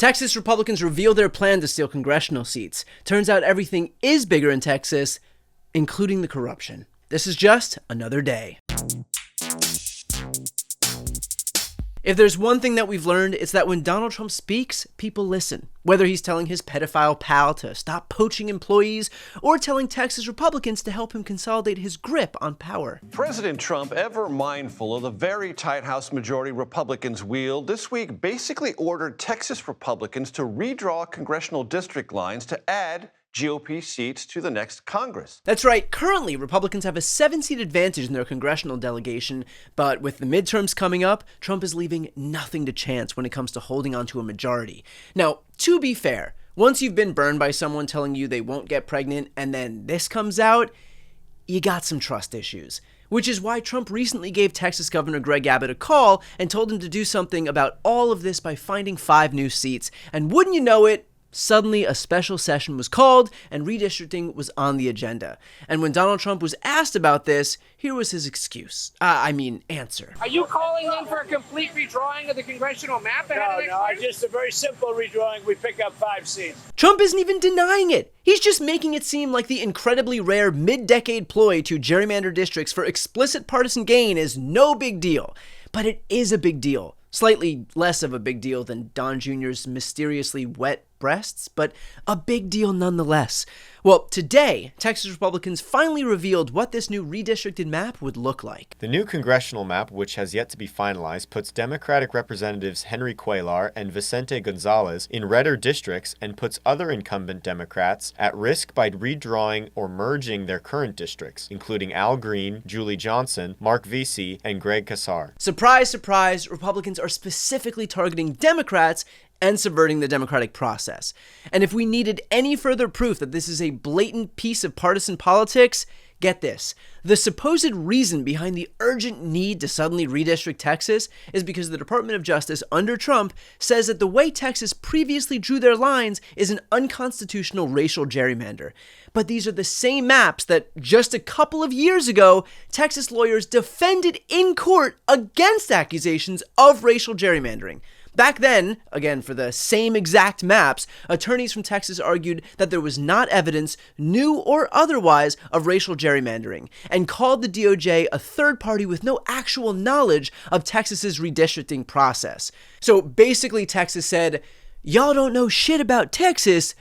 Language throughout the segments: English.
Texas Republicans reveal their plan to steal congressional seats. Turns out everything is bigger in Texas, including the corruption. This is just another day. If there's one thing that we've learned, it's that when Donald Trump speaks, people listen. Whether he's telling his pedophile pal to stop poaching employees or telling Texas Republicans to help him consolidate his grip on power. President Trump, ever mindful of the very tight House majority Republicans wield, this week basically ordered Texas Republicans to redraw congressional district lines to add GOP seats to the next Congress. That's right. Currently, Republicans have a 7-seat advantage in their congressional delegation, but with the midterms coming up, Trump is leaving nothing to chance when it comes to holding on to a majority. Now, to be fair, once you've been burned by someone telling you they won't get pregnant and then this comes out, you got some trust issues. Which is why Trump recently gave Texas Governor Greg Abbott a call and told him to do something about all of this by finding 5 new seats. And wouldn't you know it, suddenly a special session was called and redistricting was on the agenda. And when Donald Trump was asked about this, here was his answer. Are you calling in for a complete redrawing of the congressional map ahead of next year? Just a very simple redrawing. We pick up 5 seats. Trump isn't even denying it. He's just making it seem like the incredibly rare mid-decade ploy to gerrymander districts for explicit partisan gain is no big deal. But it is a big deal. Slightly less of a big deal than Don Jr.'s mysteriously wet breasts, but a big deal nonetheless. Well, today, Texas Republicans finally revealed what this new redistricted map would look like. The new congressional map, which has yet to be finalized, puts Democratic Representatives Henry Cuellar and Vicente Gonzalez in redder districts and puts other incumbent Democrats at risk by redrawing or merging their current districts, including Al Green, Julie Johnson, Mark Vesey, and Greg Casar. Surprise, surprise, Republicans are specifically targeting Democrats and subverting the democratic process. And if we needed any further proof that this is a blatant piece of partisan politics, get this. The supposed reason behind the urgent need to suddenly redistrict Texas is because the Department of Justice under Trump says that the way Texas previously drew their lines is an unconstitutional racial gerrymander. But these are the same maps that just a couple of years ago, Texas lawyers defended in court against accusations of racial gerrymandering. Back then, again for the same exact maps, attorneys from Texas argued that there was not evidence, new or otherwise, of racial gerrymandering, and called the DOJ a third party with no actual knowledge of Texas's redistricting process. So basically Texas said, y'all don't know shit about Texas,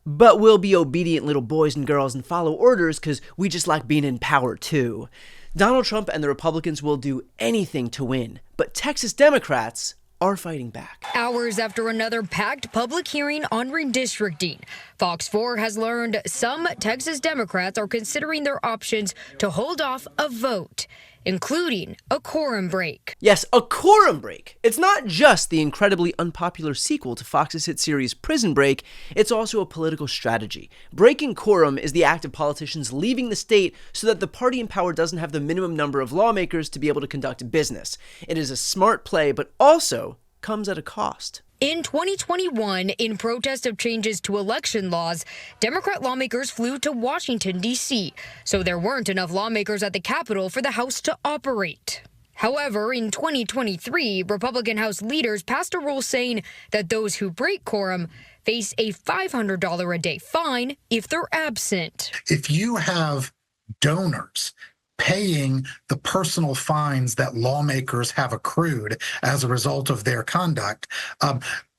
but we'll be obedient little boys and girls and follow orders because we just like being in power too. Donald Trump and the Republicans will do anything to win, but Texas Democrats are fighting back. Hours after another packed public hearing on redistricting, Fox 4 has learned some Texas Democrats are considering their options to hold off a vote, including a quorum break. Yes, a quorum break. It's not just the incredibly unpopular sequel to Fox's hit series Prison Break, it's also a political strategy. Breaking quorum is the act of politicians leaving the state so that the party in power doesn't have the minimum number of lawmakers to be able to conduct business. It is a smart play, but also comes at a cost. In 2021, in protest of changes to election laws, Democrat lawmakers flew to Washington, D.C., so there weren't enough lawmakers at the Capitol for the House to operate. However, in 2023, Republican House leaders passed a rule saying that those who break quorum face a $500 a day fine if they're absent. If you have donors paying the personal fines that lawmakers have accrued as a result of their conduct,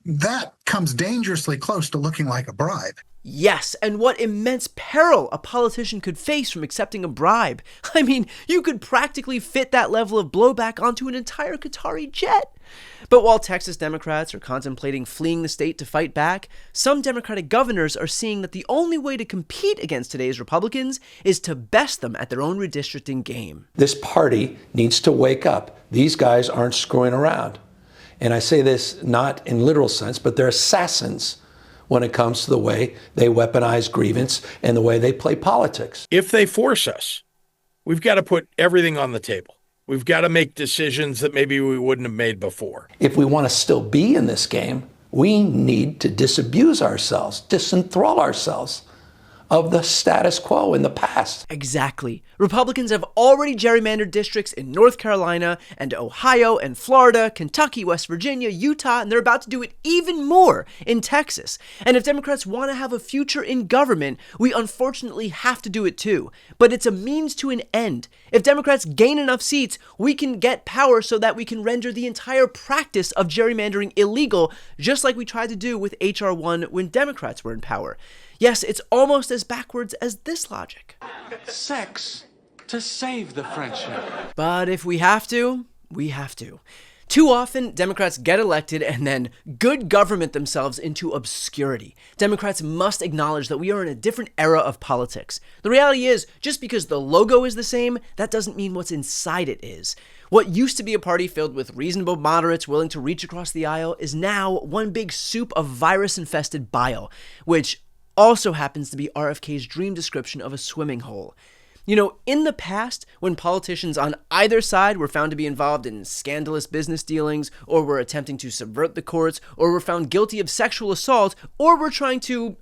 that comes dangerously close to looking like a bribe. Yes, and what immense peril a politician could face from accepting a bribe. I mean, you could practically fit that level of blowback onto an entire Qatari jet. But while Texas Democrats are contemplating fleeing the state to fight back, some Democratic governors are seeing that the only way to compete against today's Republicans is to best them at their own redistricting game. This party needs to wake up. These guys aren't screwing around. And I say this not in literal sense, but they're assassins when it comes to the way they weaponize grievance and the way they play politics. If they force us, we've got to put everything on the table. We've got to make decisions that maybe we wouldn't have made before. If we want to still be in this game, we need to disabuse ourselves, disenthrall ourselves of the status quo in the past. Exactly. Republicans have already gerrymandered districts in North Carolina and Ohio and Florida, Kentucky, West Virginia, Utah, and they're about to do it even more in Texas. And if Democrats want to have a future in government, we unfortunately have to do it too. But it's a means to an end. If Democrats gain enough seats, we can get power so that we can render the entire practice of gerrymandering illegal, just like we tried to do with H.R. 1 when Democrats were in power. Yes, it's almost as backwards as this logic. Sex to save the friendship. But if we have to, we have to. Too often, Democrats get elected and then good government themselves into obscurity. Democrats must acknowledge that we are in a different era of politics. The reality is, just because the logo is the same, that doesn't mean what's inside it is. What used to be a party filled with reasonable moderates willing to reach across the aisle is now one big soup of virus-infested bile, which also happens to be RFK's dream description of a swimming hole. You know, in the past, when politicians on either side were found to be involved in scandalous business dealings, or were attempting to subvert the courts, or were found guilty of sexual assault, or were trying to,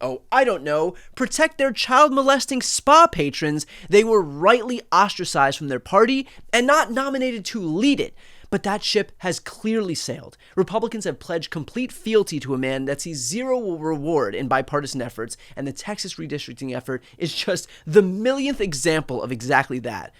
protect their child molesting spa patrons, they were rightly ostracized from their party and not nominated to lead it. But that ship has clearly sailed. Republicans have pledged complete fealty to a man that sees zero reward in bipartisan efforts, and the Texas redistricting effort is just the millionth example of exactly that.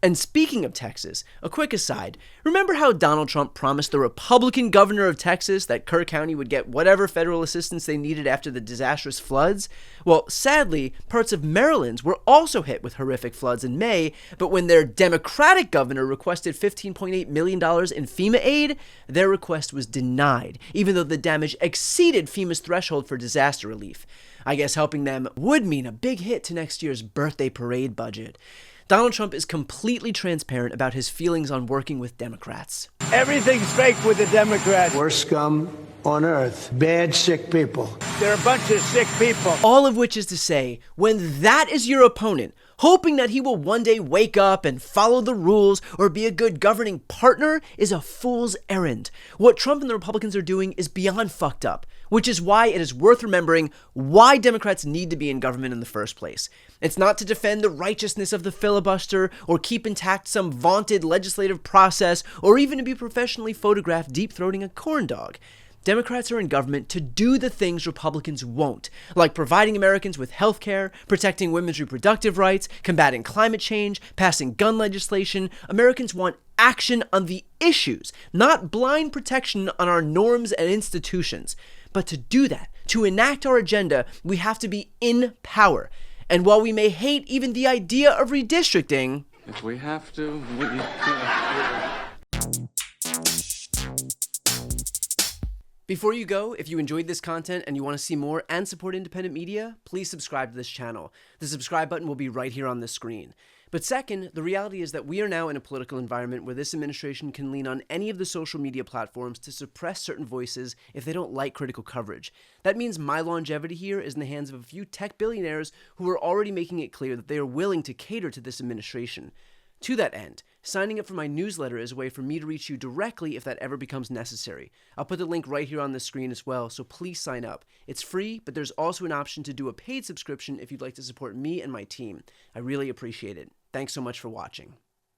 And speaking of Texas, a quick aside, remember how Donald Trump promised the Republican governor of Texas that Kerr County would get whatever federal assistance they needed after the disastrous floods? Well, sadly, parts of Maryland were also hit with horrific floods in May, but when their Democratic governor requested $15.8 million in FEMA aid, their request was denied, even though the damage exceeded FEMA's threshold for disaster relief. I guess helping them would mean a big hit to next year's birthday parade budget. Donald Trump is completely transparent about his feelings on working with Democrats. Everything's fake with the Democrats. Worst scum on earth. Bad, sick people. They're a bunch of sick people. All of which is to say, when that is your opponent, hoping that he will one day wake up and follow the rules or be a good governing partner is a fool's errand. What Trump and the Republicans are doing is beyond fucked up, which is why it is worth remembering why Democrats need to be in government in the first place. It's not to defend the righteousness of the filibuster or keep intact some vaunted legislative process or even to be professionally photographed deep-throating a corn dog. Democrats are in government to do the things Republicans won't, like providing Americans with health care, protecting women's reproductive rights, combating climate change, passing gun legislation. Americans want action on the issues, not blind protection on our norms and institutions. But to do that, to enact our agenda, we have to be in power. And while we may hate even the idea of redistricting, if we have to, we... Before you go, if you enjoyed this content and you want to see more and support independent media, please subscribe to this channel. The subscribe button will be right here on the screen. But second, the reality is that we are now in a political environment where this administration can lean on any of the social media platforms to suppress certain voices if they don't like critical coverage. That means my longevity here is in the hands of a few tech billionaires who are already making it clear that they are willing to cater to this administration. To that end, signing up for my newsletter is a way for me to reach you directly if that ever becomes necessary. I'll put the link right here on the screen as well, so please sign up. It's free, but there's also an option to do a paid subscription if you'd like to support me and my team. I really appreciate it. Thanks so much for watching.